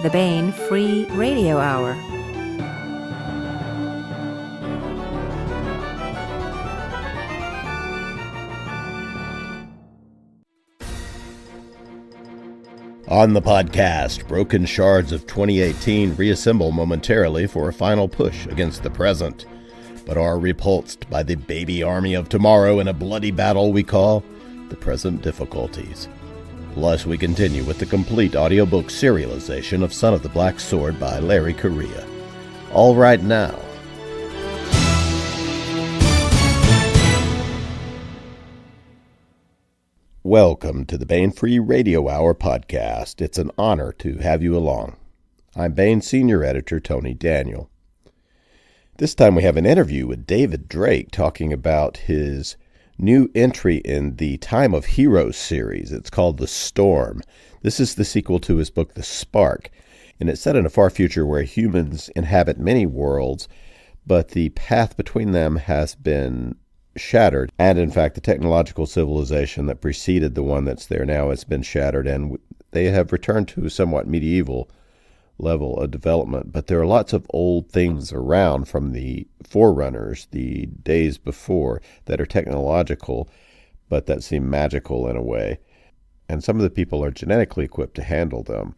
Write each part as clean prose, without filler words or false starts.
the Baen Free Radio Hour. On the podcast, broken shards of 2018 reassemble momentarily for a final push against the present, but are repulsed by the baby army of tomorrow in a bloody battle we call the present difficulties. Plus, we continue with the complete audiobook serialization of Son of the Black Sword by Larry Correia. All right now. Welcome to the Baen Free Radio Hour podcast. It's an honor to have you along. I'm Baen Senior Editor Tony Daniel. This time we have an interview with David Drake talking about his new entry in the Time of Heroes series. It's called The Storm. This is the sequel to his book The Spark, and it's set in a far future where humans inhabit many worlds, but the path between them has been shattered, and in fact the technological civilization that preceded the one that's there now has been shattered, and they have returned to a somewhat medieval level of development. But there are lots of old things around from the forerunners, the days before, that are technological but that seem magical in a way, and some of the people are genetically equipped to handle them.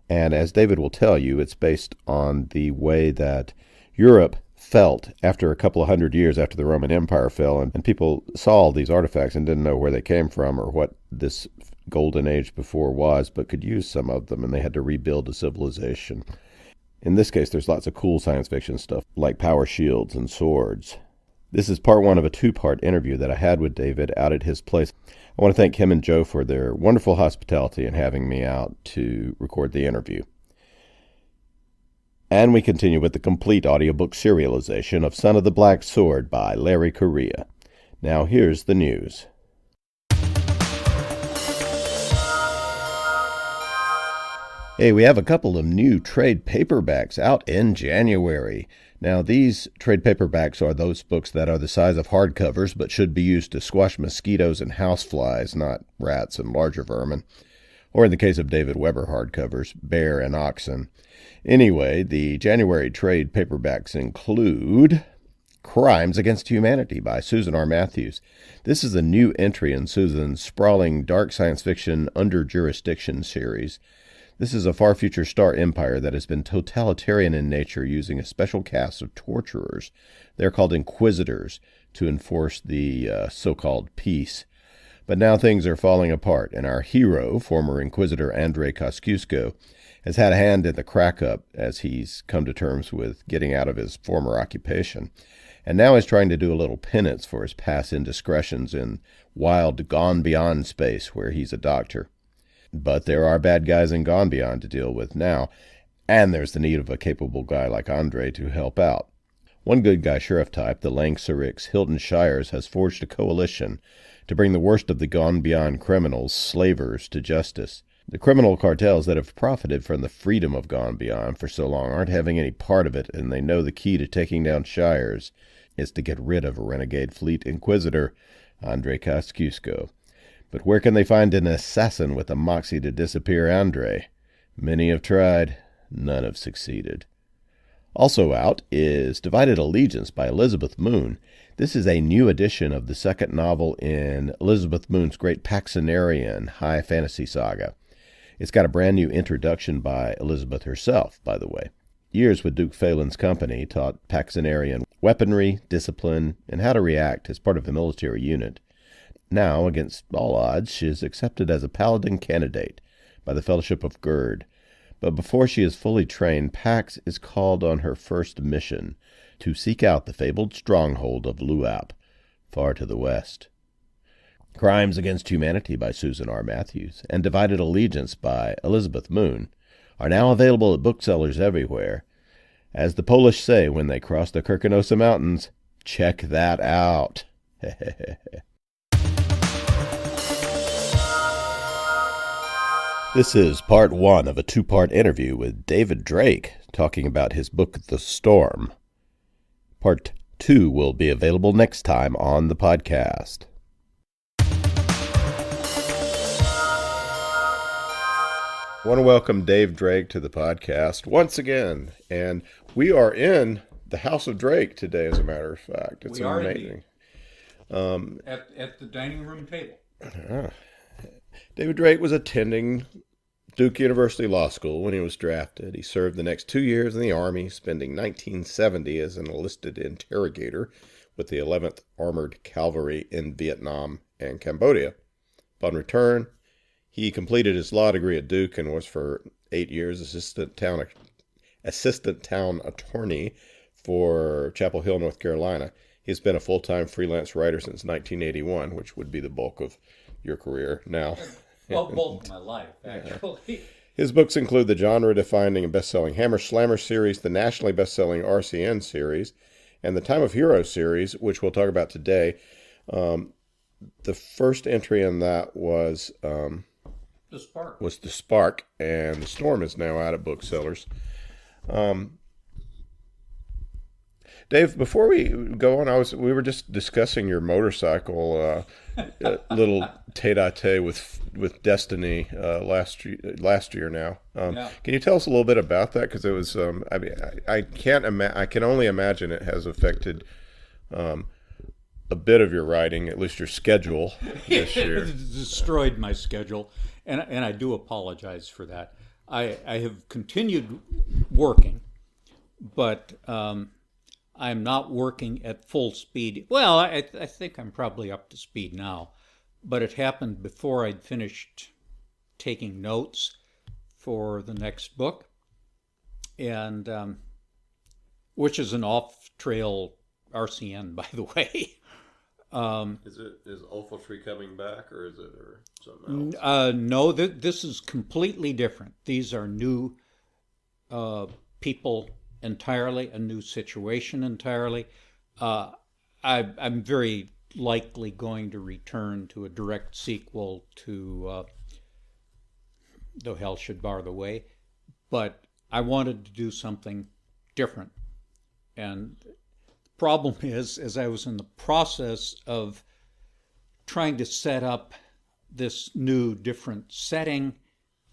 And as David will tell you, it's based on the way that Europe felt after a couple of hundred years after the Roman Empire fell, and people saw all these artifacts and didn't know where they came from or what this golden age before was, but could use some of them, and they had to rebuild a civilization. In this case, there's lots of cool science fiction stuff, like power shields and swords. This is part one of a two-part interview that I had with David out at his place. I want to thank him and Joe for their wonderful hospitality in having me out to record the interview. And we continue with the complete audiobook serialization of Son of the Black Sword by Larry Correia. Now here's the news. Hey, we have a couple of new trade paperbacks out in January. Now, these trade paperbacks are those books that are the size of hardcovers but should be used to squash mosquitoes and houseflies, not rats and larger vermin. Or in the case of David Weber hardcovers, bear and oxen. Anyway, the January trade paperbacks include Crimes Against Humanity by Susan R. Matthews. This is a new entry in Susan's sprawling dark science fiction Under Jurisdiction series. This is a far future star empire that has been totalitarian in nature, using a special caste of torturers. They're called Inquisitors to enforce the so-called peace. But now things are falling apart, and our hero, former Inquisitor Andrei Kosciuszko, has had a hand in the crack-up as he's come to terms with getting out of his former occupation. And now he's trying to do a little penance for his past indiscretions in wild Gone Beyond space, where he's a doctor. But there are bad guys in Gone Beyond to deal with now, and there's the need of a capable guy like Andre to help out. One good guy sheriff type, the Langsarix Hilton Shires, has forged a coalition to bring the worst of the Gone Beyond criminals, slavers, to justice. The criminal cartels that have profited from the freedom of Gone Beyond for so long aren't having any part of it, and they know the key to taking down Shires is to get rid of a renegade fleet inquisitor, Andrei Kosciuszko. But where can they find an assassin with the moxie to disappear Andrei? Many have tried, none have succeeded. Also out is Divided Allegiance by Elizabeth Moon. This is a new edition of the second novel in Elizabeth Moon's great Paxenarian high fantasy saga. It's got a brand new introduction by Elizabeth herself, by the way. Years with Duke Phelan's company taught Paxenarian weaponry, discipline, and how to react as part of a military unit. Now, against all odds, she is accepted as a paladin candidate by the Fellowship of Gerd. But before she is fully trained, Pax is called on her first mission to seek out the fabled stronghold of Luap, far to the west. Crimes Against Humanity by Susan R. Matthews and Divided Allegiance by Elizabeth Moon are now available at booksellers everywhere. As the Polish say when they cross the Kirkonosa Mountains, check that out. This is part one of a two-part interview with David Drake talking about his book, The Storm. Part two will be available next time on the podcast. I want to welcome Dave Drake to the podcast once again. And we are in the House of Drake today, as a matter of fact. It's amazing. At the dining room table. David Drake was attending Duke University Law School when he was drafted. He served the next 2 years in the Army, spending 1970 as an enlisted interrogator with the 11th Armored Cavalry in Vietnam and Cambodia. Upon return, he completed his law degree at Duke and was for 8 years assistant town attorney for Chapel Hill, North Carolina. He's been a full-time freelance writer since 1981, which would be the bulk of your career now. Well, bulk of my life, actually. His books include the genre-defining and best-selling Hammer Slammer series, the nationally best-selling RCN series, and the Time of Heroes series, which we'll talk about today. The first entry in that was The Spark. The Spark, and The Storm is now out at booksellers. Dave, before we go on, we were just discussing your motorcycle little tete-a-tete with Destiny last year now. Can you tell us a little bit about that? Because it was, I can only imagine it has affected a bit of your writing, at least your schedule this year. It destroyed my schedule, and I do apologize for that. I have continued working, but I'm not working at full speed. Well, I think I'm probably up to speed now, but it happened before I'd finished taking notes for the next book, and which is an off-trail RCN, by the way. Is Olfaltree coming back, or is it something else? No, this is completely different. These are new people entirely, a new situation entirely. I'm very likely going to return to a direct sequel to Though Hell Should Bar the Way, but I wanted to do something different. And the problem is, as I was in the process of trying to set up this new, different setting,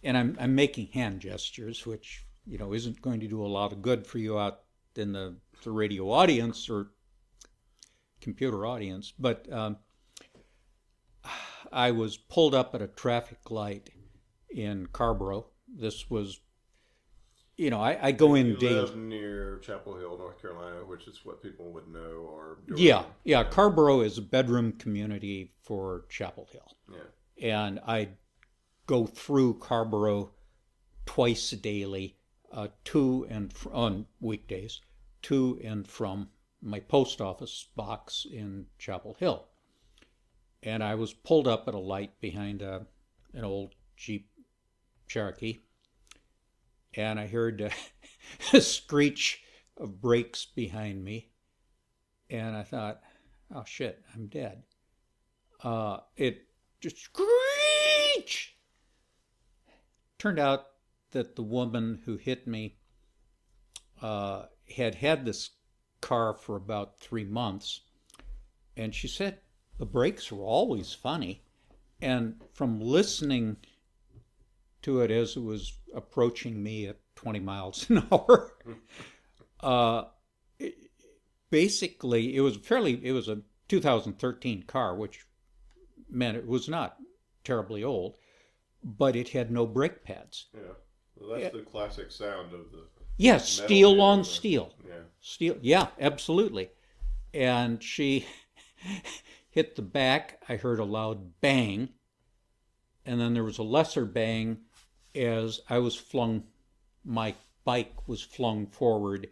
and I'm making hand gestures, which isn't going to do a lot of good for you out in the radio audience or computer audience. But I was pulled up at a traffic light in Carborough. This was, I go in daily. You live near Chapel Hill, North Carolina, which is what people would know. Yeah. Carborough is a bedroom community for Chapel Hill. Yeah. And I go through Carborough twice daily. On weekdays, to and from my post office box in Chapel Hill. And I was pulled up at a light behind an old Jeep Cherokee, and I heard a screech of brakes behind me, and I thought, oh shit, I'm dead. It just screech! Turned out that the woman who hit me had this car for about 3 months, and she said the brakes were always funny. And from listening to it as it was approaching me at 20 miles an hour, basically it was a 2013 car, which meant it was not terribly old, but it had no brake pads. Yeah. Well, that's the classic sound of the... Yeah, steel on steel. Yeah. Steel, yeah, absolutely. And she hit the back. I heard a loud bang. And then there was a lesser bang as my bike was flung forward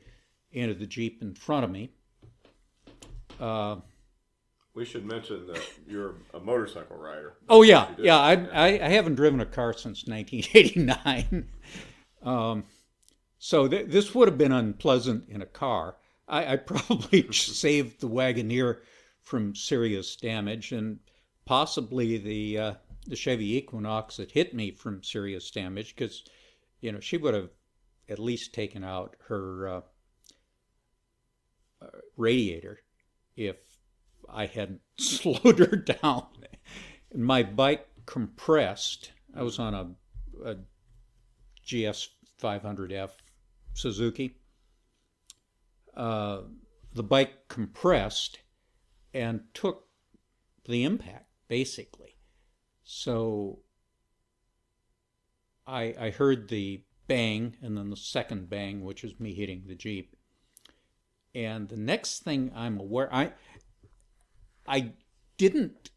into the Jeep in front of me. We should mention that you're a motorcycle rider. Oh, yeah. Yeah, I haven't driven a car since 1989. So this would have been unpleasant in a car. I probably saved the Wagoneer from serious damage, and possibly the Chevy Equinox that hit me from serious damage, because she would have at least taken out her radiator if I hadn't slowed her down. And my bike compressed. I was on a GS 500F Suzuki. The bike compressed and took the impact, basically. So I heard the bang, and then the second bang, which is me hitting the Jeep. And the next thing I'm aware, I didn't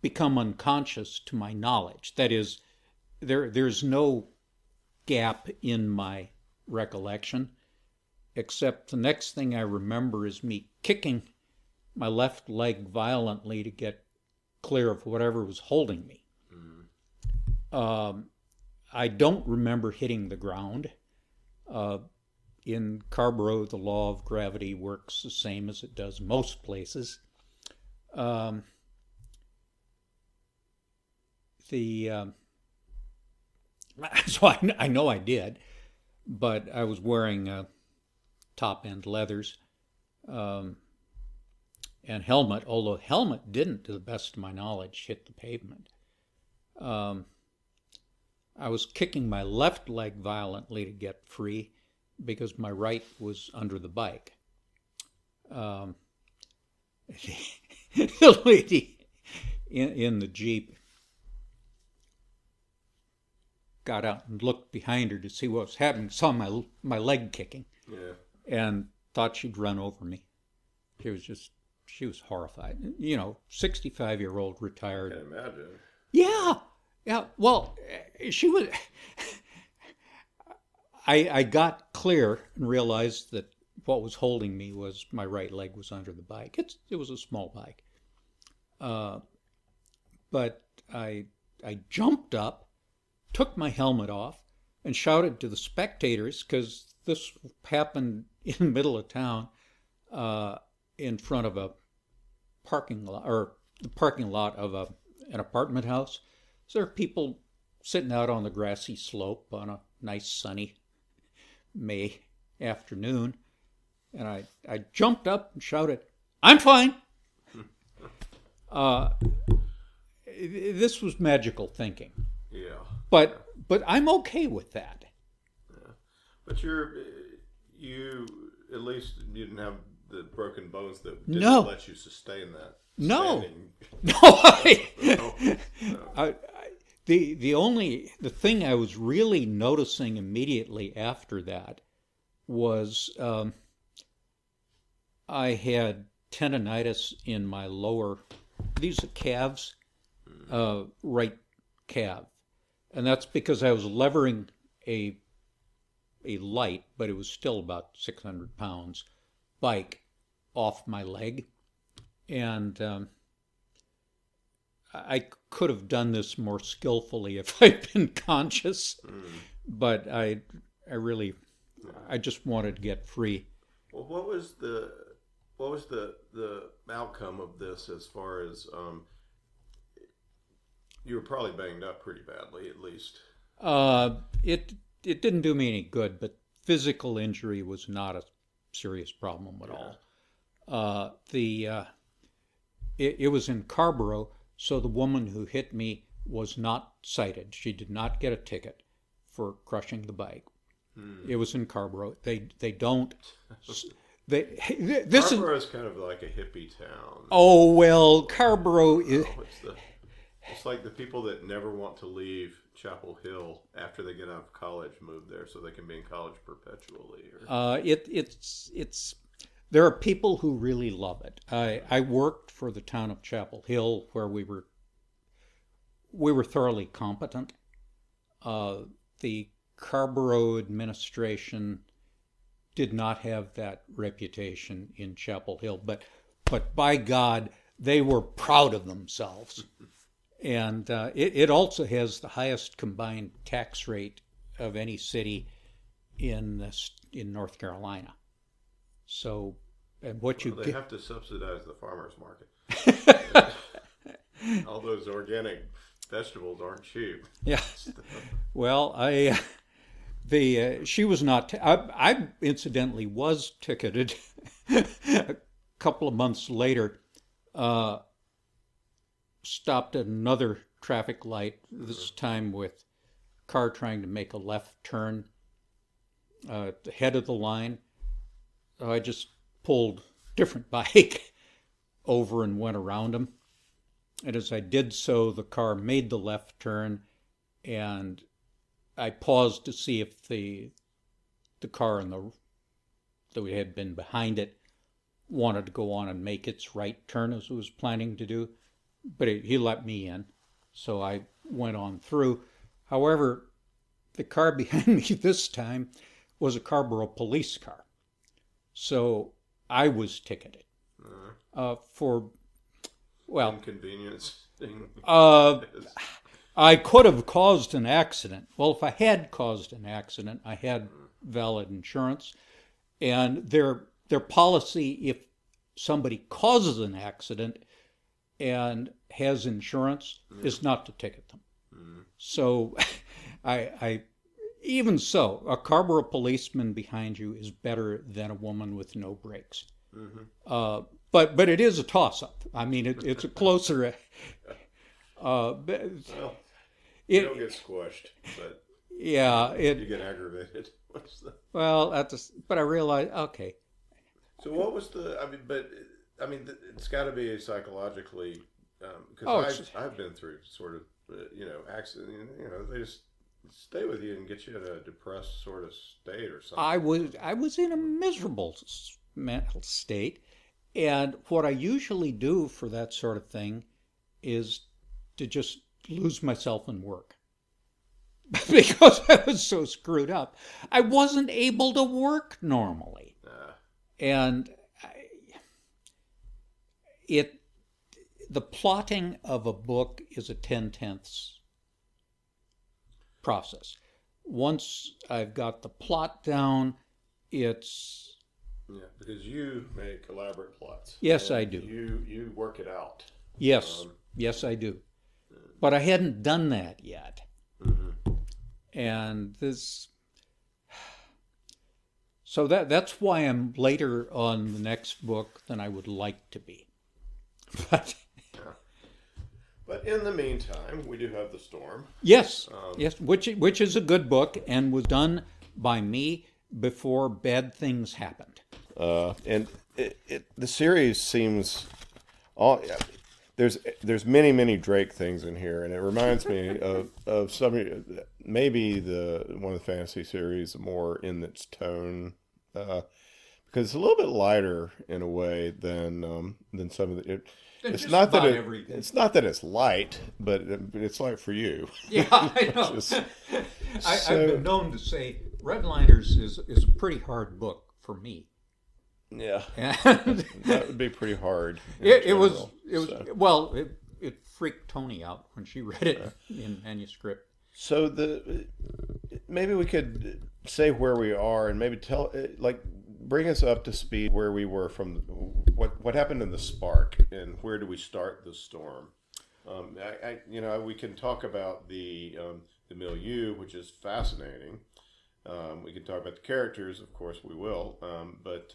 become unconscious to my knowledge. That is, there's no gap in my recollection, except the next thing I remember is me kicking my left leg violently to get clear of whatever was holding me. I don't remember hitting the ground. In Carborough, the law of gravity works the same as it does most places. So I know I did, but I was wearing top-end leathers and helmet, although helmet didn't, to the best of my knowledge, hit the pavement. I was kicking my left leg violently to get free because my right was under the bike. The lady in the Jeep got out and looked behind her to see what was happening, saw my leg kicking, and thought she'd run over me. She was horrified. 65-year-old retired. I can imagine. Yeah. Well, she was. I got clear and realized that what was holding me was my right leg was under the bike. It was a small bike. But I jumped up, took my helmet off, and shouted to the spectators, because this happened in the middle of town, in front of a parking lot, or the parking lot of an apartment house. So there are people sitting out on the grassy slope on a nice sunny May afternoon, and I jumped up and shouted, "I'm fine." This was magical thinking. Yeah. But I'm okay with that. Yeah. But you at least you didn't have the broken bones that didn't let you sustain that. No. The thing I was really noticing immediately after that was I had tendonitis in my lower, these are calves, right calf. And that's because I was levering a light, but it was still about 600 pounds, bike off my leg. And I could have done this more skillfully if I'd been conscious, but I just wanted to get free. Well, what was the outcome of this, as far as you were probably banged up pretty badly, at least? It didn't do me any good, but physical injury was not a serious problem at all. It was in Carborough, so the woman who hit me was not cited. She did not get a ticket for crushing the bike. It was in Carborough. They don't. Carborough is kind of like a hippie town. Oh well, Carborough is. It's like the people that never want to leave Chapel Hill after they get out of college move there so they can be in college perpetually. It's. There are people who really love it. I worked for the town of Chapel Hill, where we were thoroughly competent. The Carborough administration did not have that reputation in Chapel Hill, but by God, they were proud of themselves. And it also has the highest combined tax rate of any city in North Carolina. So, and they have to subsidize the farmers market. All those organic vegetables aren't cheap. Yeah. Well, she was not. I incidentally was ticketed a couple of months later. Stopped at another traffic light. This time with car trying to make a left turn at the head of the line. So I just pulled a different bike over and went around him. And as I did so, the car made the left turn, and I paused to see if the car that had been behind it wanted to go on and make its right turn as it was planning to do. But he let me in, so I went on through. However, the car behind me this time was a Carrboro police car. So I was ticketed for, well, inconvenience. I could have caused an accident. Well, if I had caused an accident, I had valid insurance. And their policy, if somebody causes an accident and has insurance, is not to ticket them. So I even so, a Carrboro policeman behind you is better than a woman with no brakes. But it is a toss-up. I mean, it's a closer. Well, you don't get squished, but yeah, you get aggravated. Well, but I realized, okay. So what was it's got to be psychologically, because I've been through sort of, accident. They just stay with you and get you in a depressed sort of state or something. I was in a miserable mental state, and what I usually do for that sort of thing is to just lose myself in work. Because I was so screwed up, I wasn't able to work normally. And the plotting of a book is a 10/10ths process. Once I've got the plot down, it's... Yeah, because you make elaborate plots. Yes, I do. You work it out. Yes, yes, I do. But I hadn't done that yet. And this... So that's why I'm later on the next book than I would like to be. But in the meantime, we do have The Storm. Yes, yes, which is a good book and was done by me before bad things happened. And the series seems there's many Drake things in here, and it reminds me of some, maybe one of the fantasy series more in its tone, because it's a little bit lighter in a way than some of the. It's not that it's not that it's light, but it's light for you. Yeah, I know. I've been known to say Redliners is a pretty hard book for me. Yeah, And that would be pretty hard. It was well, it freaked Tony out when she read it in manuscript. So maybe we could say where we are and maybe bring us up to speed where we were from what happened in the Spark and where do we start the Storm. We can talk about the milieu, which is fascinating. We can talk about the characters, of course we will, but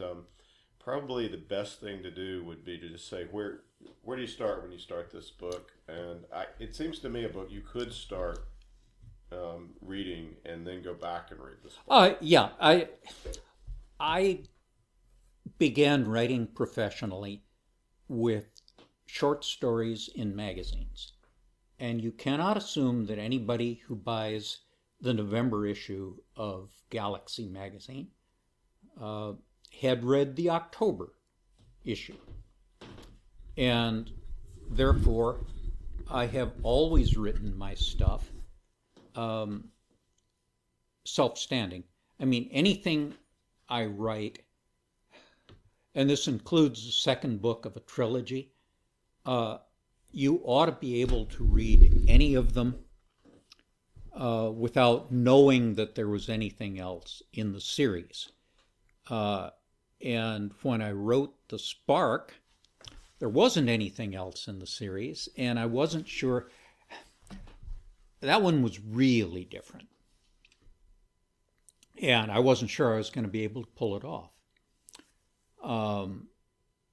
probably the best thing to do would be to just say where do you start when you start this book. And it seems to me a book you could start reading and then go back and read this book. Yeah, I began writing professionally with short stories in magazines. And you cannot assume that anybody who buys the November issue of Galaxy magazine had read the October issue. And therefore, I have always written my stuff self-standing. I mean, anything I write, and this includes the second book of a trilogy, you ought to be able to read any of them without knowing that there was anything else in the series. And when I wrote The Spark, there wasn't anything else in the series, and I wasn't sure. That one was really different. And I wasn't sure I was going to be able to pull it off.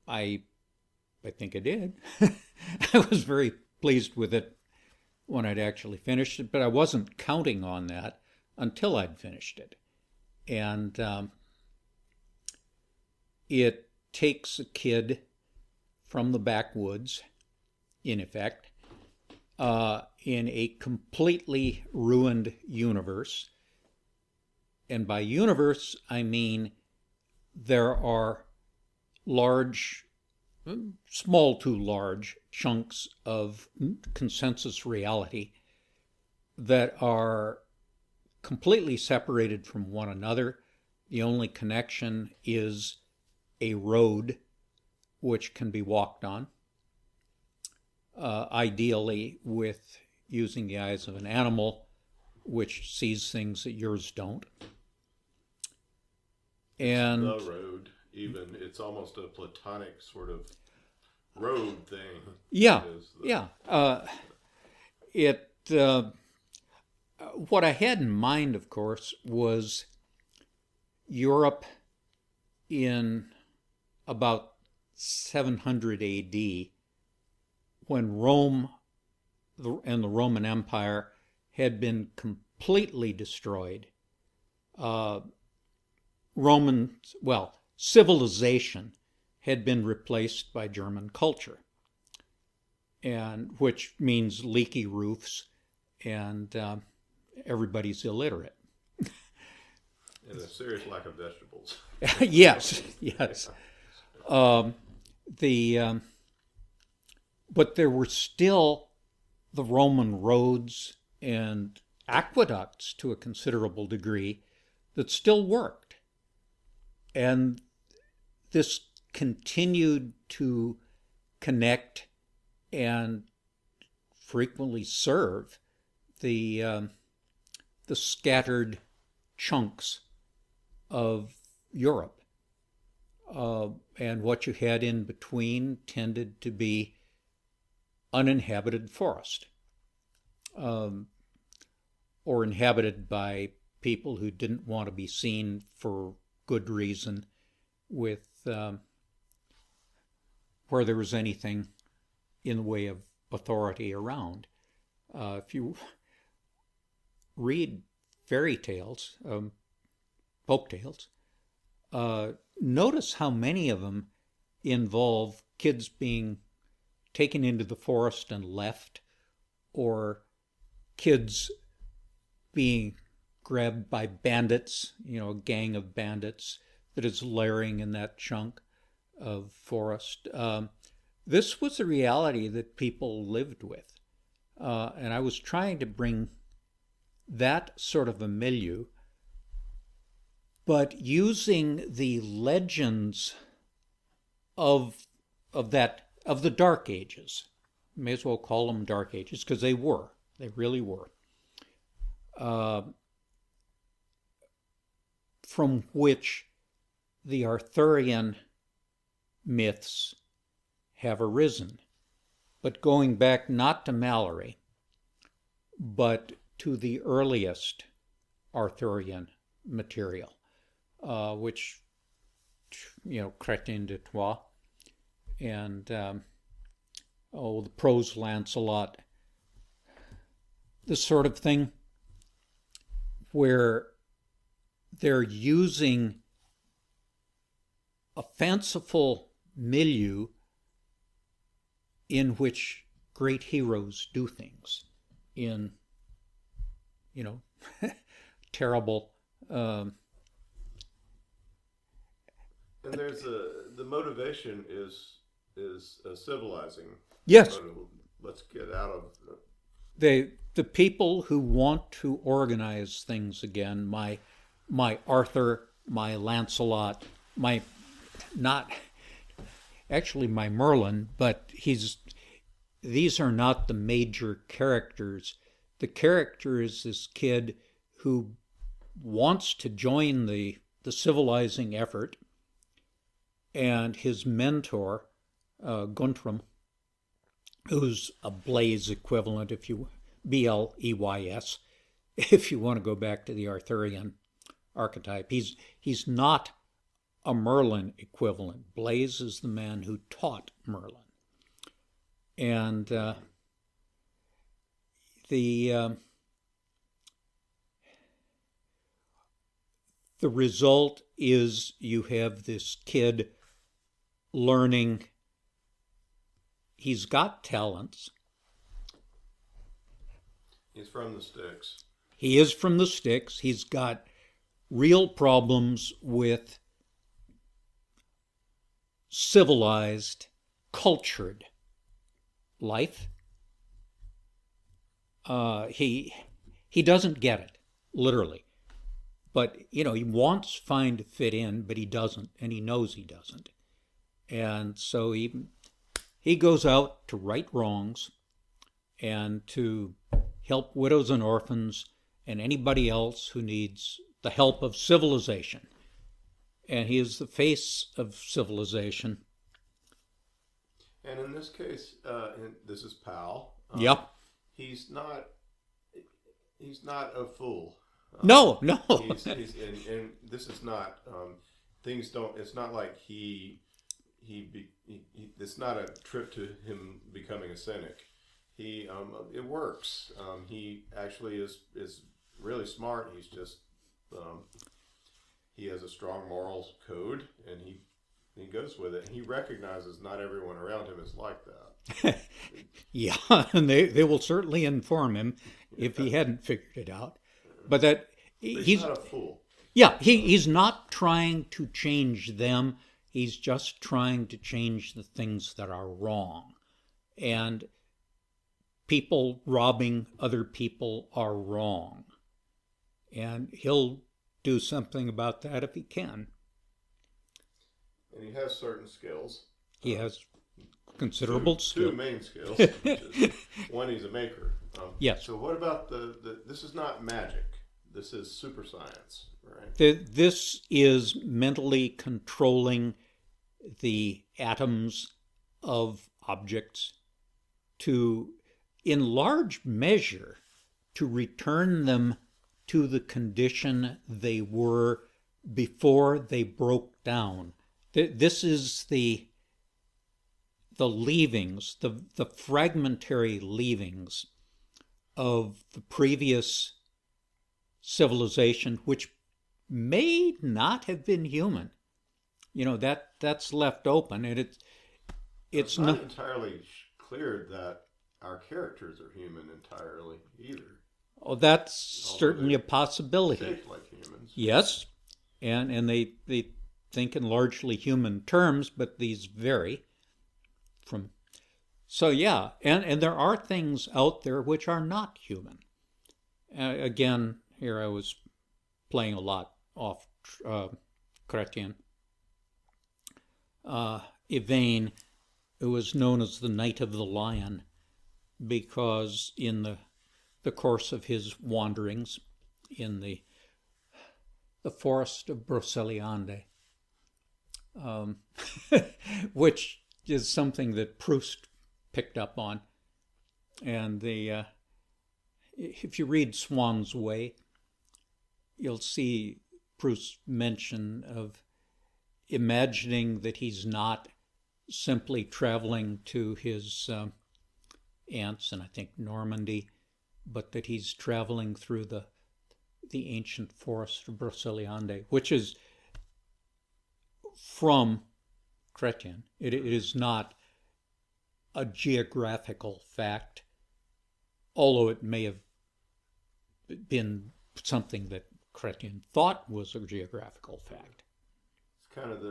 I think I did. I was very pleased with it when I'd actually finished it, but I wasn't counting on that until I'd finished it. And it takes a kid from the backwoods, in effect, in a completely ruined universe. And by universe, I mean there are large, small to large chunks of consensus reality that are completely separated from one another. The only connection is a road which can be walked on, ideally with using the eyes of an animal which sees things that yours don't. And the road, even, it's almost a platonic sort of road thing. Yeah, what I had in mind, of course, was Europe in about 700 AD, when Rome and the Roman Empire had been completely destroyed. Civilization had been replaced by German culture, and which means leaky roofs, and everybody's illiterate. And a serious lack of vegetables. Yes. But there were still the Roman roads and aqueducts to a considerable degree that still worked. And this continued to connect and frequently serve the scattered chunks of Europe. And what you had in between tended to be uninhabited forest, or inhabited by people who didn't want to be seen for good reason with where there was anything in the way of authority around. If you read fairy tales, folk tales, notice how many of them involve kids being taken into the forest and left, or kids being grabbed by bandits, a gang of bandits that is layering in that chunk of forest. This was a reality that people lived with. And I was trying to bring that sort of a milieu, but using the legends of the Dark Ages. May as well call them Dark Ages, because they really were. From which the Arthurian myths have arisen, but going back not to Mallory, but to the earliest Arthurian material, which, Crétin de Troyes and the prose Lancelot, this sort of thing, where they're using a fanciful milieu in which great heroes do things in, terrible. And there's the motivation is civilizing. Yes. Let's get out of the people who want to organize things again. My Arthur, my Lancelot, my Merlin, but these are not the major characters. The character is this kid who wants to join the civilizing effort, and his mentor, Guntram, who's a Blaze equivalent, Bleys, if you want to go back to the Arthurian archetype. He's not a Merlin equivalent. Blaze is the man who taught Merlin. And the result is you have this kid learning he's got talents. He's from the sticks. He is from the sticks. He's got real problems with civilized, cultured life. He doesn't get it, literally. But, he wants fine to fit in, but he doesn't, and he knows he doesn't. And so he goes out to right wrongs and to help widows and orphans and anybody else who needs the help of civilization. And he is the face of civilization. And in this case, this is Pal. Yep. He's not a fool. No. He's and this is not things don't. It's not like it's not a trip to him becoming a cynic. It works. He actually is really smart. He's just he has a strong moral code, and he goes with it. And he recognizes not everyone around him is like that. Yeah, and they will certainly inform him if he hadn't figured it out. But he's not a fool. Yeah, he's not trying to change them. He's just trying to change the things that are wrong. And people robbing other people are wrong. And he'll do something about that if he can. And he has certain skills. He has considerable skills. Two main skills. One, he's a maker. Yes. So what about this is not magic. This is super science, right? This is mentally controlling the atoms of objects to, in large measure, to return them to the condition they were before they broke down. This is the leavings, the fragmentary leavings of the previous civilization, which may not have been human. That's left open, and it's not entirely clear that our characters are human entirely either. Oh, that's certainly a possibility. Shaped like humans. Yes, and they think in largely human terms, but these vary from. So yeah, and there are things out there which are not human. Again, here I was playing a lot off Chrétien. Baen, who was known as the Knight of the Lion, because in the course of his wanderings in the forest of Brocéliande, which is something that Proust picked up on. And if you read Swann's Way, you'll see Proust's mention of imagining that he's not simply traveling to his aunts in, I think, Normandy, but that he's traveling through the ancient forest of Brocéliande, which is from Chrétien. It is not a geographical fact, although it may have been something that Chrétien thought was a geographical fact. It's kind of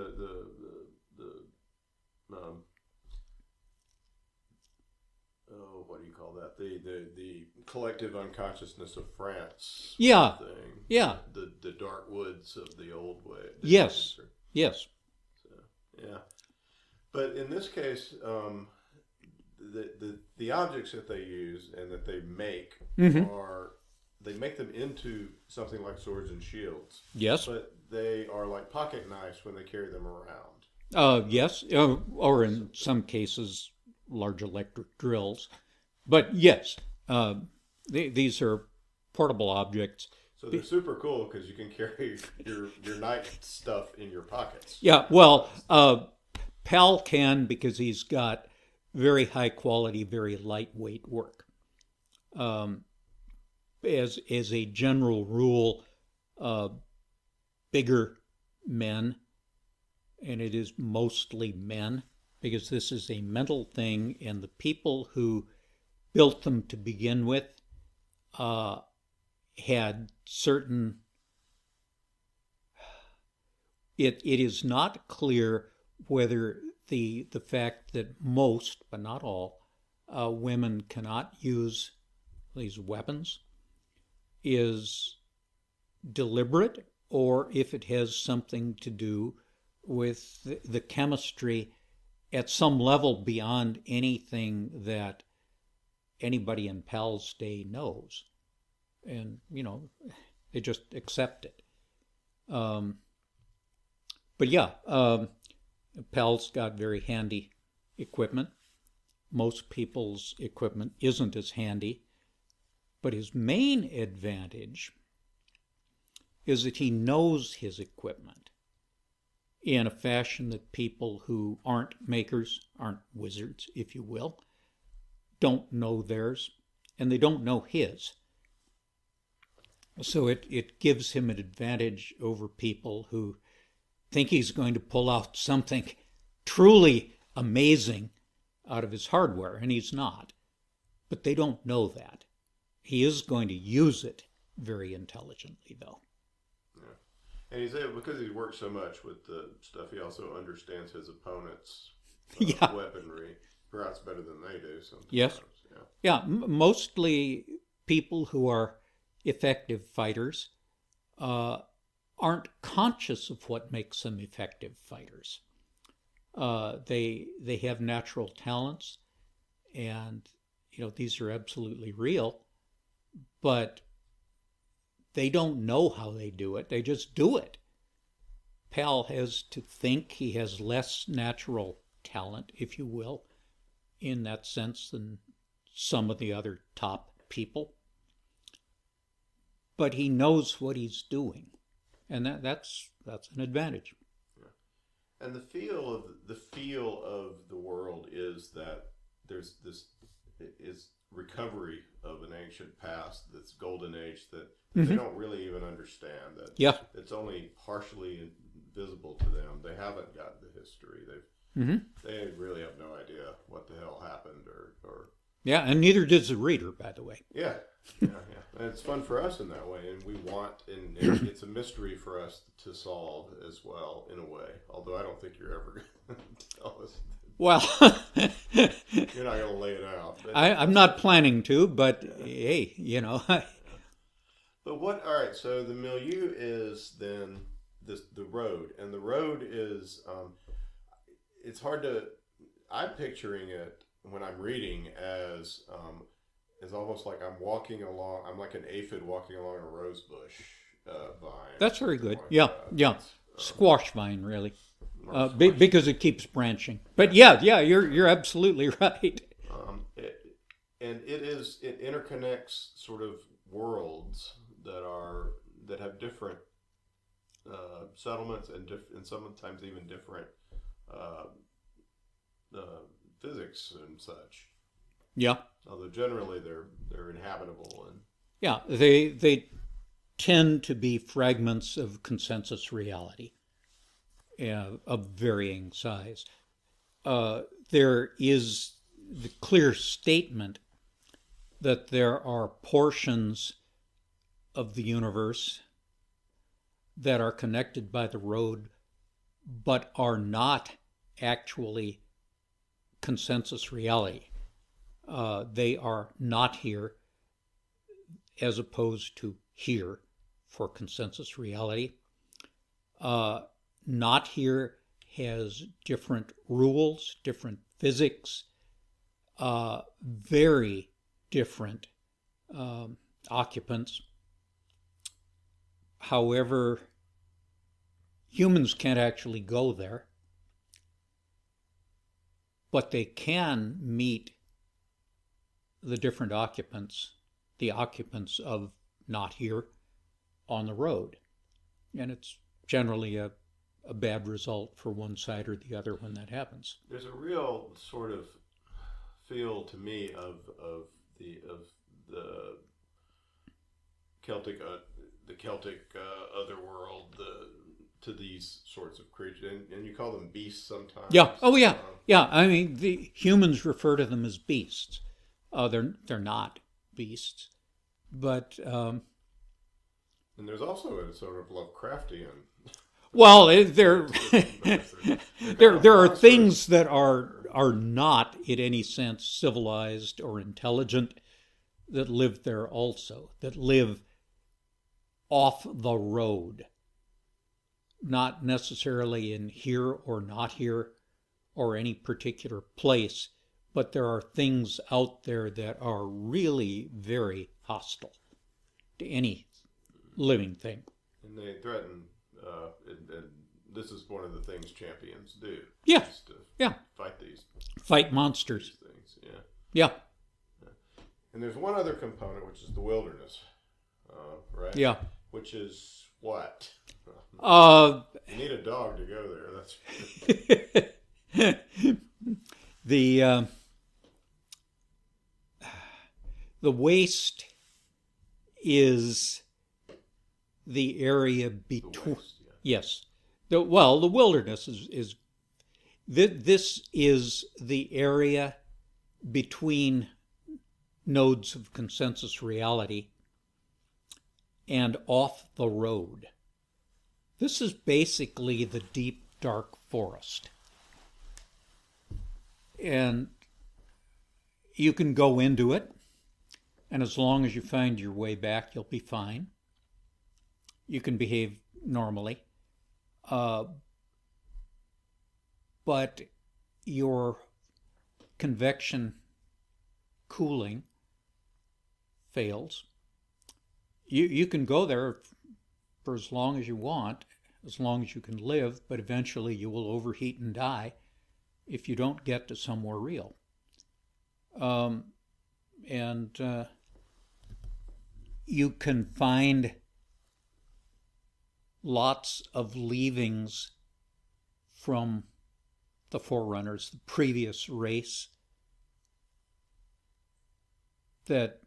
what do you call that? The collective unconsciousness of France. Yeah. Thing. Yeah. The dark woods of the old way. Yes. Yes. So, yeah. But in this case, the objects that they use and that they make they make them into something like swords and shields. Yes. But they are like pocket knives when they carry them around. Yes. Or in some cases, large electric drills. But yes, these are portable objects. So they're super cool because you can carry your night stuff in your pockets. Yeah, well, Pal can because he's got very high quality, very lightweight work. as a general rule, bigger men, and it is mostly men, because this is a mental thing, and the people who built them to begin with had certain... It is not clear whether the fact that most, but not all, women cannot use these weapons is deliberate, or if it has something to do with the chemistry at some level beyond anything that anybody in Pal's day knows. And, they just accept it. But yeah, Pal's got very handy equipment. Most people's equipment isn't as handy. But his main advantage is that he knows his equipment in a fashion that people who aren't makers, aren't wizards, if you will, don't know theirs, and they don't know his. So it gives him an advantage over people who think he's going to pull out something truly amazing out of his hardware, and he's not. But they don't know that. He is going to use it very intelligently, though. Yeah. And he's able, because he works so much with the stuff, he also understands his opponent's weaponry, perhaps better than they do sometimes. Yes. Yeah, mostly people who are effective fighters aren't conscious of what makes them effective fighters. They have natural talents, and these are absolutely real, but they don't know how they do it. They just do it. Pal has to think. He has less natural talent, if you will, in that sense than some of the other top people. But he knows what he's doing, and that's an advantage. Yeah. And the feel of the world is that there's this is recovery of an ancient past, that's golden age that they don't really even understand. That it's only partially visible to them. They haven't got the history. They really have no idea what the hell happened or Yeah, and neither does the reader, by the way. Yeah. And it's fun for us in that way, and and it's a mystery for us to solve as well, in a way. Although I don't think you're ever going to tell us. Well, you're not going to lay it out. I'm not planning to, but hey, But all right, so the milieu is then the road, and the road is, it's hard to, I'm picturing it when I'm reading as almost like I'm walking along, I'm like an aphid walking along a rose bush vine. That's very good. Yeah. Squash vine, really. Because it keeps branching. But yeah, you're absolutely right. It interconnects sort of worlds that have different settlements and sometimes even different physics and such. Yeah. Although generally they're inhabitable and they tend to be fragments of consensus reality. Of varying size. There is the clear statement that there are portions of the universe that are connected by the road but are not actually consensus reality. They are not here as opposed to here for consensus reality. Not here has different rules, different physics, very different occupants. However, humans can't actually go there, but they can meet the different occupants, the occupants of not here, on the road. And it's generally a bad result for one side or the other when that happens. There's a real sort of feel to me of the Celtic otherworld, to these sorts of creatures, and you call them beasts sometimes. Yeah. Oh yeah. Yeah. I mean, the humans refer to them as beasts. They're not beasts, but and there's also a sort of Lovecraftian. Well, there are things that are not in any sense civilized or intelligent that live there also, that live off the road, not necessarily in here or not here or any particular place, but there are things out there that are really very hostile to any living thing. And they threaten, and this is one of the things champions do. Yeah, to fight monsters. These things, yeah. Yeah. And there's one other component, which is the wilderness, right? Yeah. Which is what? You need a dog to go there. That's the waste is the area between. Yes. The wilderness is this is the area between nodes of consensus reality and off the road. This is basically the deep, dark forest. And you can go into it, and as long as you find your way back, you'll be fine. You can behave normally. But your convection cooling fails. You can go there for as long as you want, as long as you can live, but eventually you will overheat and die if you don't get to somewhere real. You can find lots of leavings from the Forerunners, the previous race, that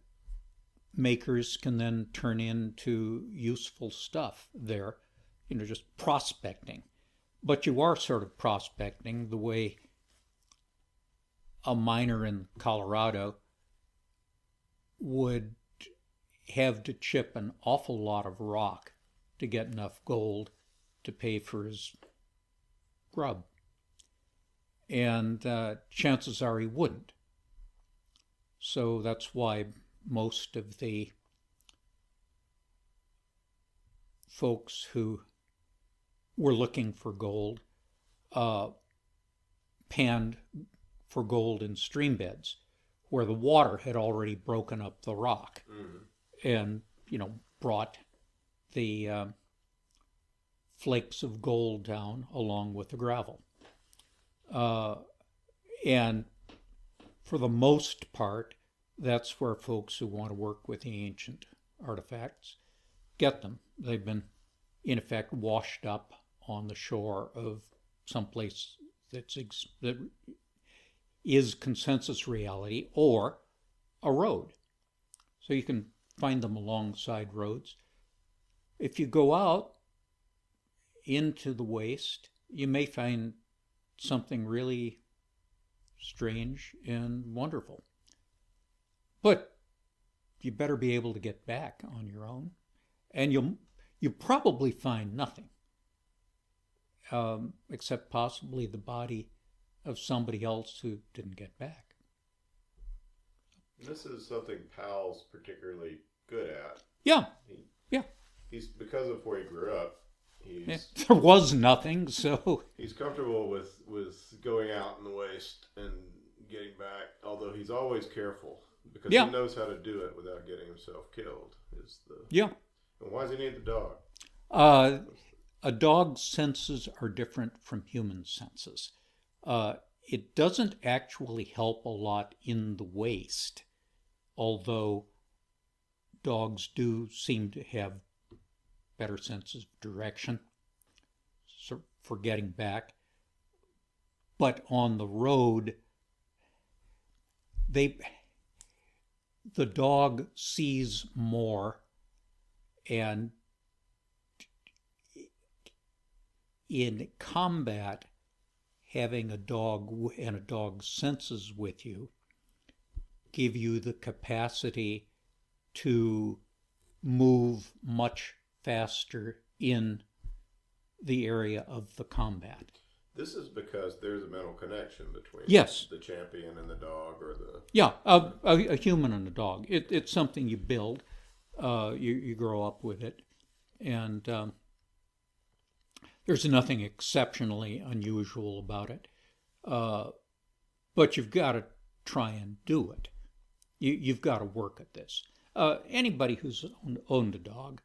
makers can then turn into useful stuff there, just prospecting. But you are sort of prospecting the way a miner in Colorado would have to chip an awful lot of rock to get enough gold to pay for his grub. And chances are he wouldn't. So that's why most of the folks who were looking for gold panned for gold in stream beds where the water had already broken up the rock and, brought the flakes of gold down along with the gravel. And for the most part, that's where folks who want to work with the ancient artifacts get them. They've been, in effect, washed up on the shore of someplace that is consensus reality or a road. So you can find them alongside roads. If you go out into the waste, you may find something really strange and wonderful. But you better be able to get back on your own, and you'll probably find nothing, except possibly the body of somebody else who didn't get back. This is something Powell's particularly good at. Yeah. He's because of where he grew up. There was nothing, so he's comfortable with going out in the waste and getting back. Although he's always careful because he knows how to do it without getting himself killed. And why does he need the dog? A dog's senses are different from human senses. It doesn't actually help a lot in the waste, although dogs do seem to have better senses of direction for getting back. But on the road, the dog sees more, and in combat, having a dog and a dog's senses with you give you the capacity to move much faster in the area of the combat. This is because there's a mental connection between the champion and the dog, or the... Yeah, a human and a dog. It's something you build. You grow up with it. And there's nothing exceptionally unusual about it. But you've got to try and do it. You've got to work at this. Anybody who's owned a dog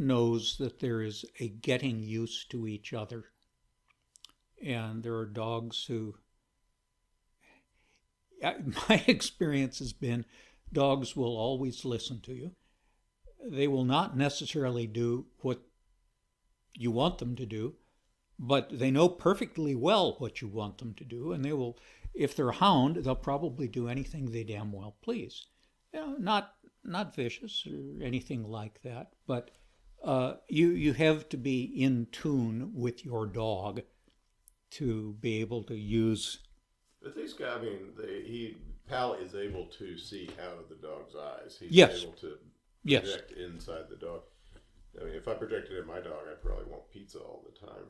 knows that there is a getting used to each other. And there are dogs who... My experience has been dogs will always listen to you. They will not necessarily do what you want them to do, but they know perfectly well what you want them to do, and they will, if they're a hound, they'll probably do anything they damn well please. Not vicious or anything like that, but you have to be in tune with your dog to be able to use. But these guys, Pal is able to see out of the dog's eyes. He's able to project inside the dog. I mean, if I projected in my dog, I'd probably want pizza all the time.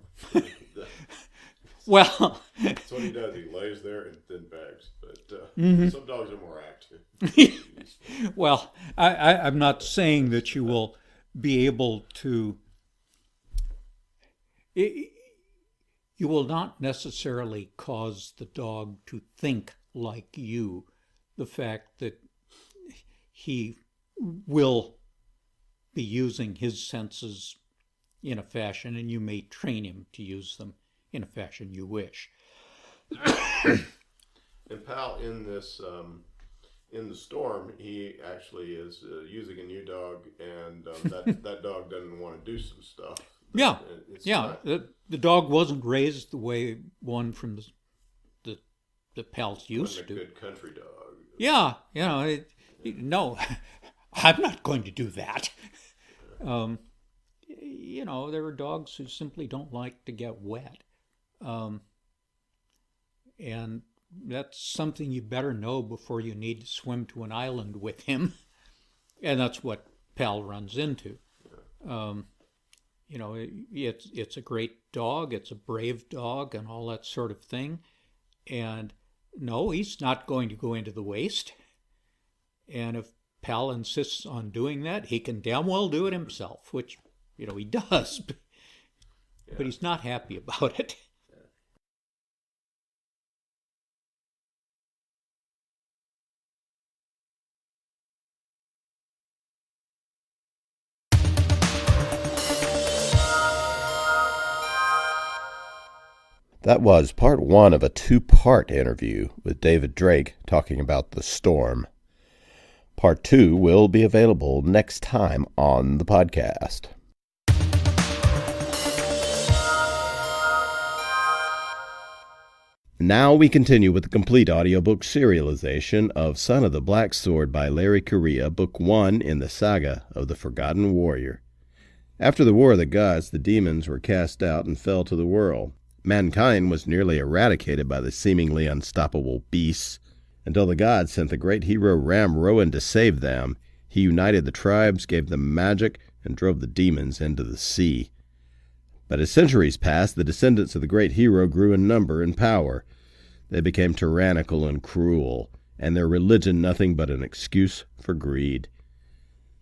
Well, that's what he does. He lays there and then begs. But some dogs are more active. Well, I'm not saying that you will be able to. You will not necessarily cause the dog to think like you. The fact that he will be using his senses in a fashion, and you may train him to use them in a fashion you wish. And Pal, in this, in the storm, he actually is using a new dog, and that dog doesn't want to do some stuff. The dog wasn't raised the way one from the Pals used to. A good country dog. Yeah, no, I'm not going to do that. There are dogs who simply don't like to get wet. And that's something you better know before you need to swim to an island with him. And that's what Pal runs into. It's a great dog, it's a brave dog, and all that sort of thing. And no, he's not going to go into the waste. And if Pal insists on doing that, he can damn well do it himself, which, he does. But he's not happy about it. That was part one of a two-part interview with David Drake talking about the storm. Part two will be available next time on the podcast. Now we continue with the complete audiobook serialization of Son of the Black Sword by Larry Correia, Book 1 in the Saga of the Forgotten Warrior. After the War of the Gods, the demons were cast out and fell to the world. Mankind was nearly eradicated by the seemingly unstoppable beasts, until the gods sent the great hero Ram Rowan to save them. He united the tribes, gave them magic, and drove the demons into the sea. But as centuries passed, the descendants of the great hero grew in number and power. They became tyrannical and cruel, and their religion nothing but an excuse for greed.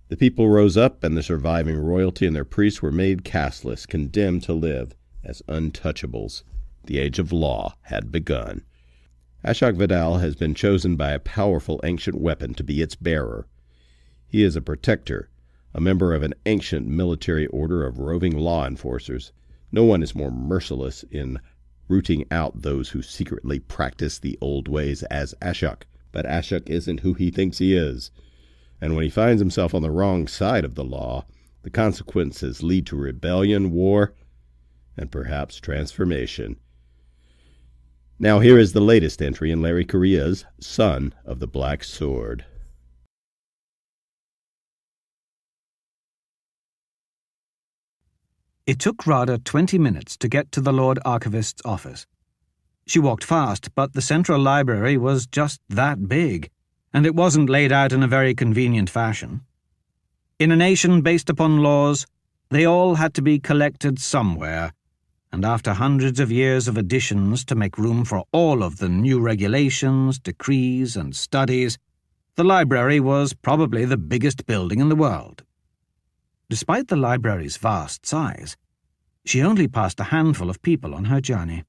The people rose up, and the surviving royalty and their priests were made casteless, condemned to live as untouchables. The age of law had begun. Ashok Vidal has been chosen by a powerful ancient weapon to be its bearer. He is a protector, a member of an ancient military order of roving law enforcers. No one is more merciless in rooting out those who secretly practice the old ways as Ashok. But Ashok isn't who he thinks he is. And when he finds himself on the wrong side of the law, the consequences lead to rebellion, war, and perhaps transformation. Now here is the latest entry in Larry Correia's Son of the Black Sword. It took Radha 20 minutes to get to the Lord Archivist's office. She walked fast, but the central library was just that big, and it wasn't laid out in a very convenient fashion. In a nation based upon laws, they all had to be collected somewhere, and after hundreds of years of additions to make room for all of the new regulations, decrees, and studies, the library was probably the biggest building in the world. Despite the library's vast size, she only passed a handful of people on her journey.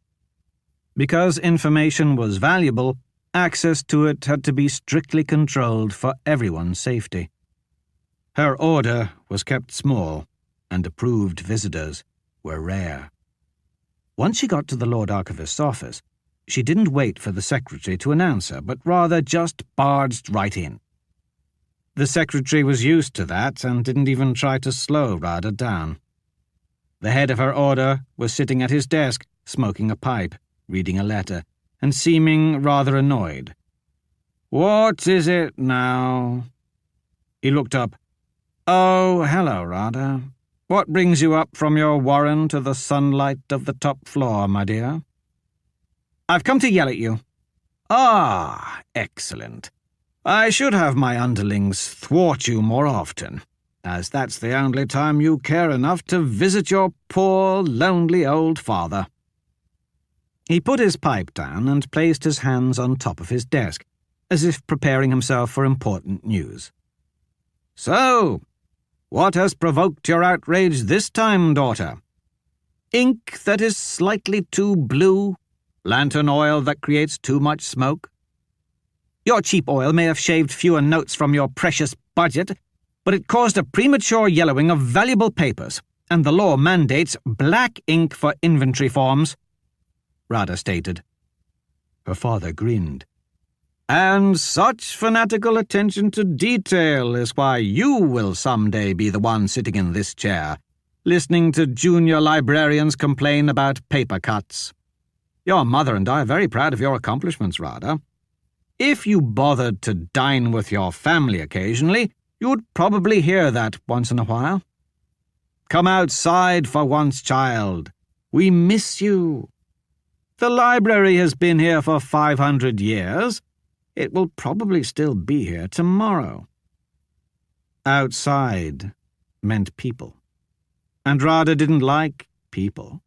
Because information was valuable, access to it had to be strictly controlled for everyone's safety. Her order was kept small, and approved visitors were rare. Once she got to the Lord Archivist's office, she didn't wait for the secretary to announce her, but rather just barged right in. The secretary was used to that and didn't even try to slow Radha down. The head of her order was sitting at his desk, smoking a pipe, reading a letter, and seeming rather annoyed. "What is it now?" He looked up. "Oh, hello, Radha. What brings you up from your warren to the sunlight of the top floor, my dear?" "I've come to yell at you." "Ah, excellent. I should have my underlings thwart you more often, as that's the only time you care enough to visit your poor, lonely old father." He put his pipe down and placed his hands on top of his desk, as if preparing himself for important news. "So, what has provoked your outrage this time, daughter? Ink that is slightly too blue? Lantern oil that creates too much smoke? Your cheap oil may have shaved fewer notes from your precious budget, but it caused a premature yellowing of valuable papers, and the law mandates black ink for inventory forms," Radha stated. Her father grinned. "And such fanatical attention to detail is why you will someday be the one sitting in this chair, listening to junior librarians complain about paper cuts. Your mother and I are very proud of your accomplishments, Radha. If you bothered to dine with your family occasionally, you'd probably hear that once in a while. Come outside for once, child. We miss you. The library has been here for 500 years. It will probably still be here tomorrow." Outside meant people. And Radha didn't like people.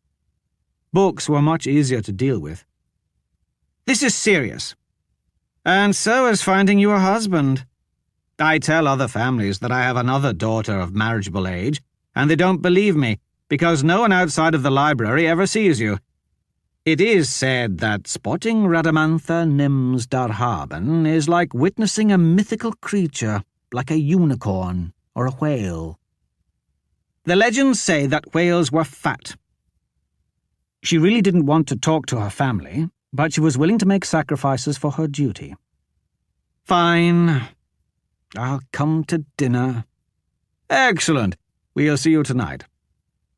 Books were much easier to deal with. "This is serious. And so is finding you a husband. I tell other families that I have another daughter of marriageable age, and they don't believe me, because no one outside of the library ever sees you. It is said that spotting Radamantha Nims Darhaban is like witnessing a mythical creature, like a unicorn or a whale. The legends say that whales were fat." She really didn't want to talk to her family, but she was willing to make sacrifices for her duty. "Fine. I'll come to dinner." "Excellent. We'll see you tonight."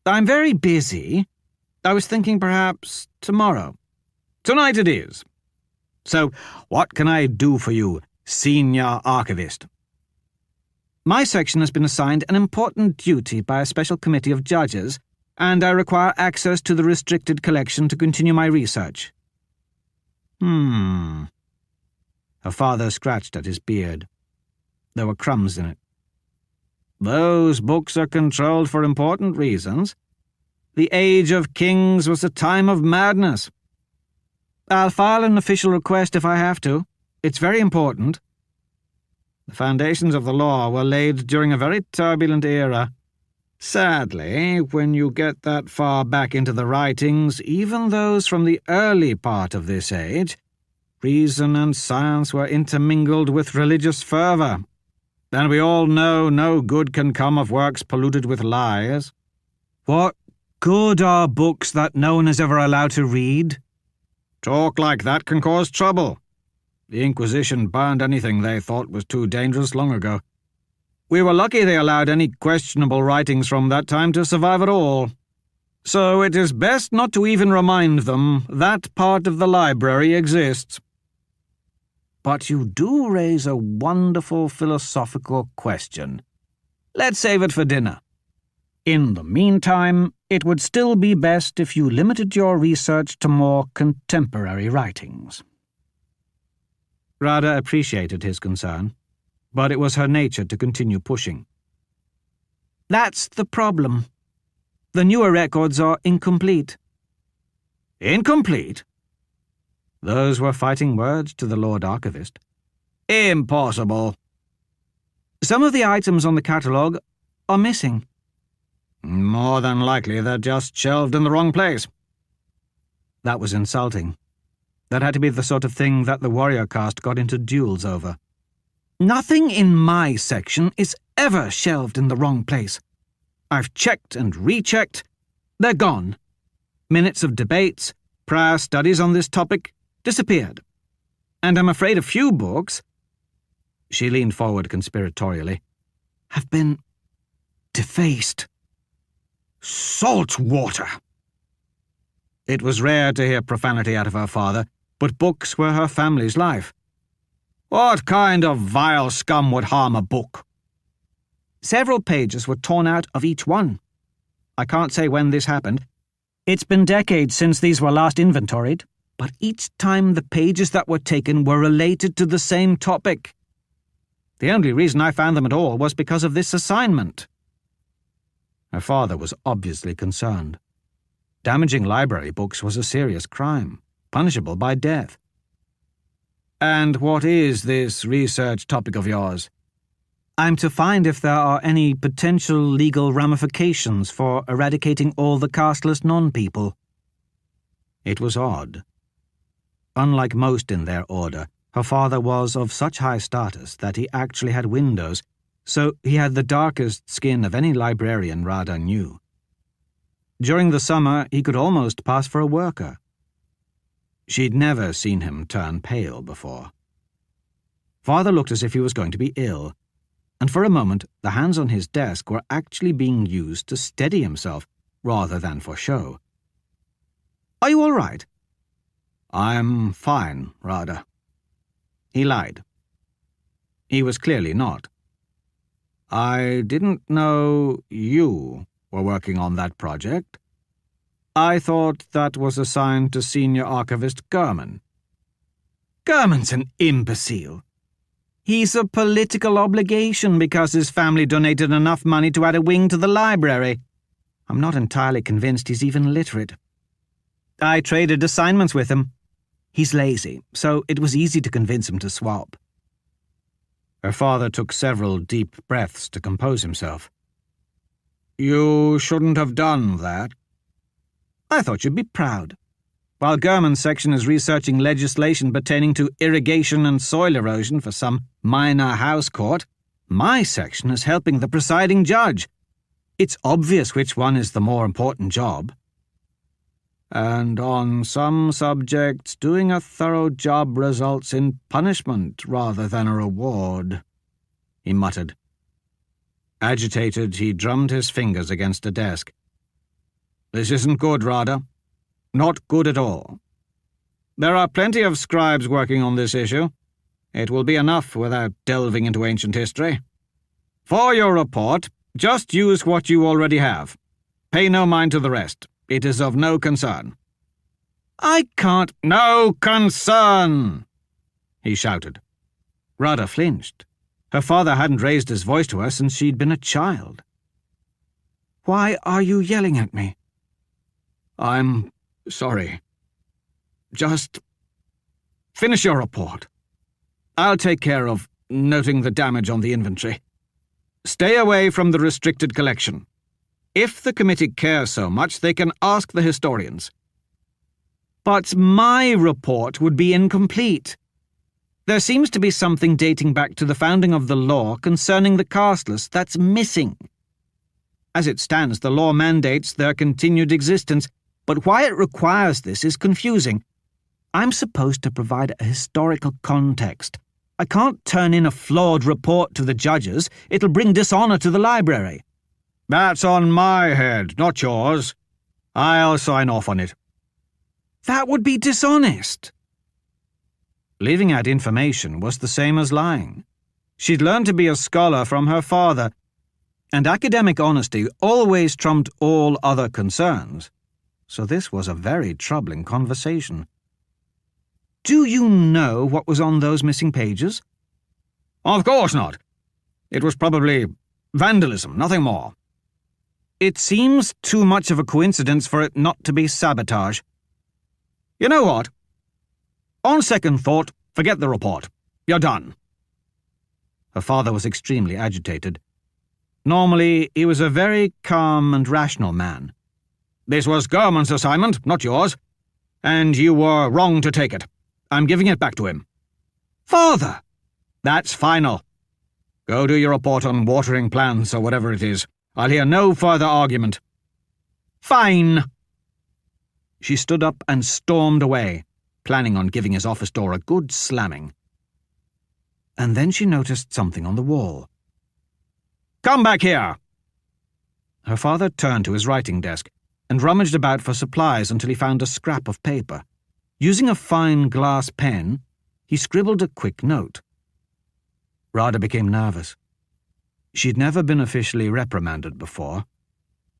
"I'm very busy. I was thinking perhaps tomorrow." "Tonight it is. So, what can I do for you, Senior Archivist?" "My section has been assigned an important duty by a special committee of judges, and I require access to the restricted collection to continue my research." Her father scratched at his beard. There were crumbs in it. "Those books are controlled for important reasons. The age of kings was a time of madness. I'll file an official request if I have to. It's very important. The foundations of the law were laid during a very turbulent era. Sadly, when you get that far back into the writings, even those from the early part of this age, reason and science were intermingled with religious fervour. And we all know no good can come of works polluted with lies. What good are books that no one is ever allowed to read? Talk like that can cause trouble. The Inquisition burned anything they thought was too dangerous long ago. We were lucky they allowed any questionable writings from that time to survive at all. So it is best not to even remind them that part of the library exists. But you do raise a wonderful philosophical question. Let's save it for dinner. In the meantime, it would still be best if you limited your research to more contemporary writings. Radha appreciated his concern, but it was her nature to continue pushing. That's the problem. The newer records are incomplete. Incomplete? Those were fighting words to the Lord Archivist. Impossible. Some of the items on the catalogue are missing. More than likely they're just shelved in the wrong place. That was insulting. That had to be the sort of thing that the warrior caste got into duels over. Nothing in my section is ever shelved in the wrong place. I've checked and rechecked. They're gone. Minutes of debates, prior studies on this topic, disappeared. And I'm afraid a few books, she leaned forward conspiratorially, have been defaced. Salt water! It was rare to hear profanity out of her father, but books were her family's life. What kind of vile scum would harm a book? Several pages were torn out of each one. I can't say when this happened. It's been decades since these were last inventoried, but each time the pages that were taken were related to the same topic. The only reason I found them at all was because of this assignment. Her father was obviously concerned. Damaging library books was a serious crime, punishable by death. And what is this research topic of yours? I'm to find if there are any potential legal ramifications for eradicating all the casteless non-people. It was odd. Unlike most in their order, her father was of such high status that he actually had windows, so he had the darkest skin of any librarian Radha knew. During the summer, he could almost pass for a worker. She'd never seen him turn pale before. Father looked as if he was going to be ill, and for a moment the hands on his desk were actually being used to steady himself rather than for show. Are you all right? I'm fine, Radha. He lied. He was clearly not. I didn't know you were working on that project. I thought that was assigned to Senior Archivist Gurman. Gurman's an imbecile. He's a political obligation because his family donated enough money to add a wing to the library. I'm not entirely convinced he's even literate. I traded assignments with him. He's lazy, so it was easy to convince him to swap. Her father took several deep breaths to compose himself. You shouldn't have done that. I thought you'd be proud. While Gurman's section is researching legislation pertaining to irrigation and soil erosion for some minor house court, my section is helping the presiding judge. It's obvious which one is the more important job. And on some subjects, doing a thorough job results in punishment rather than a reward, he muttered. Agitated, he drummed his fingers against a desk. This isn't good, Radha. Not good at all. There are plenty of scribes working on this issue. It will be enough without delving into ancient history. For your report, just use what you already have. Pay no mind to the rest. It is of no concern. I can't— No concern! He shouted. Radha flinched. Her father hadn't raised his voice to her since she'd been a child. Why are you yelling at me? I'm sorry. Just finish your report. I'll take care of noting the damage on the inventory. Stay away from the restricted collection. If the committee cares so much, they can ask the historians. But my report would be incomplete. There seems to be something dating back to the founding of the law concerning the casteless that's missing. As it stands, the law mandates their continued existence, but why it requires this is confusing. I'm supposed to provide a historical context. I can't turn in a flawed report to the judges. It'll bring dishonor to the library. That's on my head, not yours. I'll sign off on it. That would be dishonest. Leaving out information was the same as lying. She'd learned to be a scholar from her father, and academic honesty always trumped all other concerns, so this was a very troubling conversation. Do you know what was on those missing pages? Of course not. It was probably vandalism, nothing more. It seems too much of a coincidence for it not to be sabotage. You know what? On second thought, forget the report. You're done. Her father was extremely agitated. Normally, he was a very calm and rational man. This was Gorman's assignment, not yours, and you were wrong to take it. I'm giving it back to him. Father! That's final. Go do your report on watering plants or whatever it is. I'll hear no further argument. Fine. She stood up and stormed away, planning on giving his office door a good slamming. And then she noticed something on the wall. Come back here! Her father turned to his writing desk and rummaged about for supplies until he found a scrap of paper. Using a fine glass pen, he scribbled a quick note. Radha became nervous. She'd never been officially reprimanded before.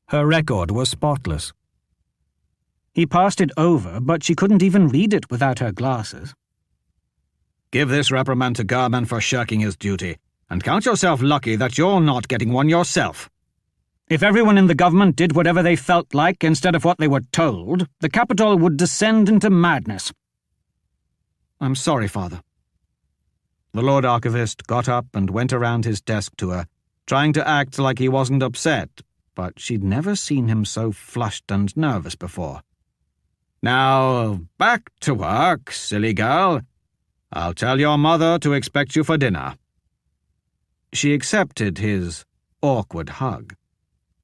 Her record was spotless. He passed it over, but she couldn't even read it without her glasses. Give this reprimand to Gorman for shirking his duty, and count yourself lucky that you're not getting one yourself. If everyone in the government did whatever they felt like instead of what they were told, the capital would descend into madness. I'm sorry, Father. The Lord Archivist got up and went around his desk to her, trying to act like he wasn't upset, but she'd never seen him so flushed and nervous before. Now, back to work, silly girl. I'll tell your mother to expect you for dinner. She accepted his awkward hug,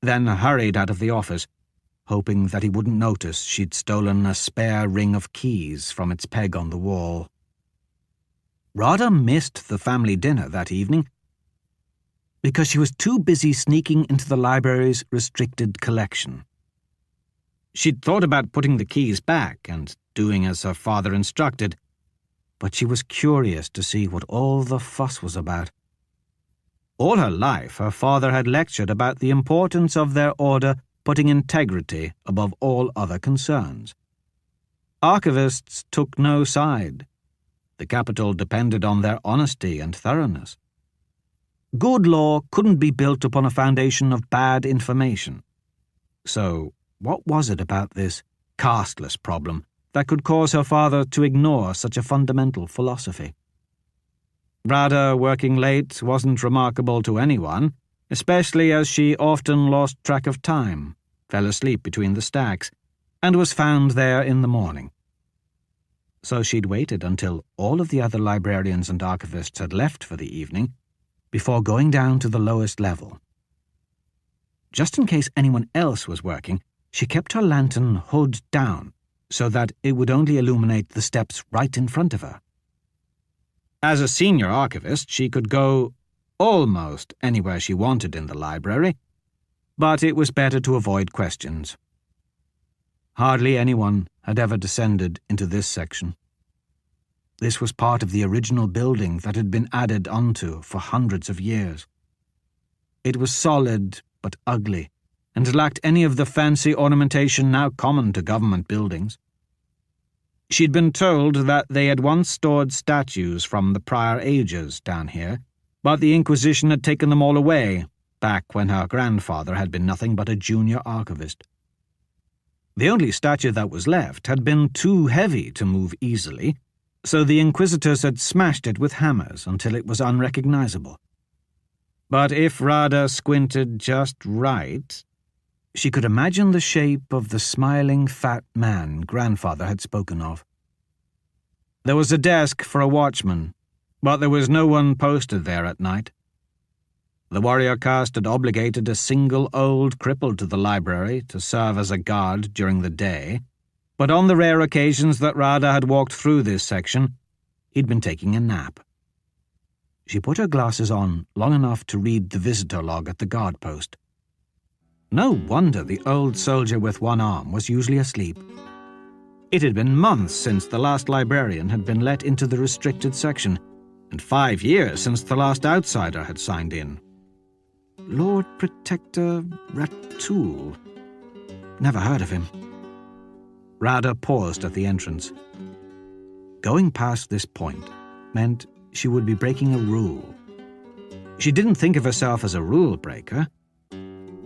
then hurried out of the office, hoping that he wouldn't notice she'd stolen a spare ring of keys from its peg on the wall. Radha missed the family dinner that evening because she was too busy sneaking into the library's restricted collection. She'd thought about putting the keys back and doing as her father instructed, but she was curious to see what all the fuss was about. All her life, her father had lectured about the importance of their order putting integrity above all other concerns. Archivists took no side. The capital depended on their honesty and thoroughness. Good law couldn't be built upon a foundation of bad information. So, what was it about this casteless problem that could cause her father to ignore such a fundamental philosophy? Radha working late wasn't remarkable to anyone, especially as she often lost track of time, fell asleep between the stacks, and was found there in the morning. So she'd waited until all of the other librarians and archivists had left for the evening before going down to the lowest level. Just in case anyone else was working, she kept her lantern hood down so that it would only illuminate the steps right in front of her. As a senior archivist, she could go almost anywhere she wanted in the library, but it was better to avoid questions. Hardly anyone had ever descended into this section. This was part of the original building that had been added onto for hundreds of years. It was solid but ugly, and lacked any of the fancy ornamentation now common to government buildings. She'd been told that they had once stored statues from the prior ages down here, but the Inquisition had taken them all away, back when her grandfather had been nothing but a junior archivist. The only statue that was left had been too heavy to move easily, so the Inquisitors had smashed it with hammers until it was unrecognizable. But if Radha squinted just right, she could imagine the shape of the smiling fat man grandfather had spoken of. There was a desk for a watchman, but there was no one posted there at night. The warrior caste had obligated a single old cripple to the library to serve as a guard during the day, but on the rare occasions that Radha had walked through this section, he'd been taking a nap. She put her glasses on long enough to read the visitor log at the guard post. No wonder the old soldier with one arm was usually asleep. It had been months since the last librarian had been let into the restricted section, and 5 years since the last outsider had signed in. Lord Protector Ratul. Never heard of him. Rada paused at the entrance. Going past this point meant she would be breaking a rule. She didn't think of herself as a rule breaker.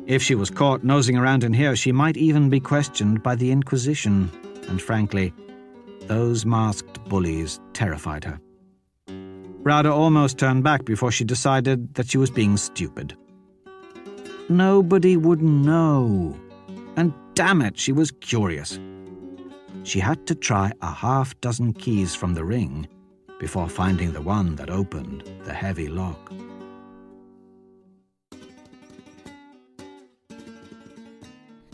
If she was caught nosing around in here, she might even be questioned by the Inquisition, and frankly, those masked bullies terrified her. Rada almost turned back before she decided that she was being stupid. Nobody would know. And damn it, she was curious. She had to try a half-dozen keys from the ring before finding the one that opened the heavy lock.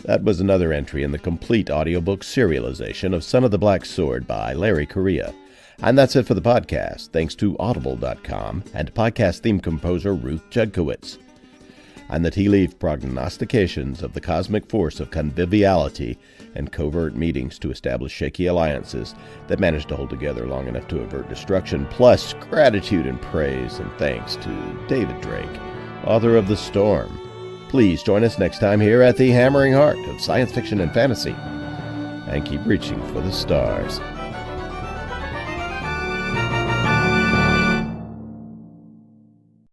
That was another entry in the complete audiobook serialization of Son of the Black Sword by Larry Correia. And that's it for the podcast, thanks to Audible.com and podcast theme composer Ruth Judkowitz. And the tea leaf prognostications of the cosmic force of conviviality and covert meetings to establish shaky alliances that manage to hold together long enough to avert destruction, plus gratitude and praise and thanks to David Drake, author of The Storm. Please join us next time here at the hammering heart of science fiction and fantasy, and keep reaching for the stars.